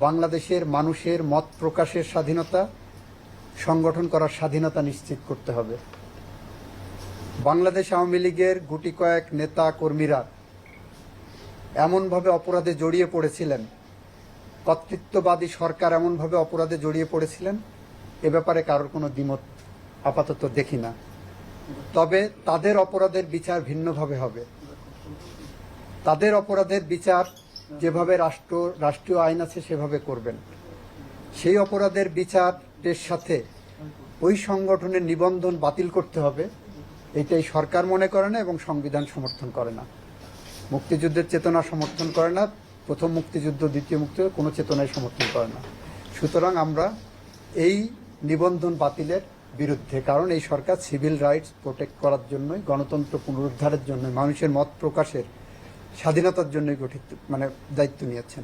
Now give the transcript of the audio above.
বাংলাদেশের মানুষের মত প্রকাশের স্বাধীনতা, সংগঠন করার স্বাধীনতা নিশ্চিত করতে হবে। বাংলাদেশ আওয়ামী লীগের গুটি কয়েক নেতা কর্মীরা এমনভাবে অপরাধে জড়িয়ে পড়েছিলেন, কর্তৃত্ববাদী সরকার এমনভাবে অপরাধে জড়িয়ে পড়েছিলেন, এ ব্যাপারে কারোর কোনো দ্বিমত আপাতত দেখি না। তবে তাদের অপরাধের বিচার ভিন্নভাবে হবে। তাদের অপরাধের বিচার যেভাবে রাষ্ট্রীয় আইন আছে সেভাবে করবেন। সেই অপরাধের বিচারের সাথে ওই সংগঠনের নিবন্ধন বাতিল করতে হবে, এটাই সরকার মনে করে না এবং সংবিধান সমর্থন করে না। মুক্তিযুদ্ধের চেতনা সমর্থন করে না, প্রথম মুক্তিযুদ্ধ, দ্বিতীয় মুক্তিযুদ্ধ কোনো চেতনায় সমর্থন করে না। সুতরাং আমরা এই নিবন্ধন বাতিলের বিরুদ্ধে, কারণ এই সরকার সিভিল রাইটস প্রোটেক্ট করার জন্যই, গণতন্ত্র পুনরুদ্ধারের জন্য, মানুষের মত প্রকাশের স্বাধীনতার জন্যই দায়িত্ব নিয়েছেন।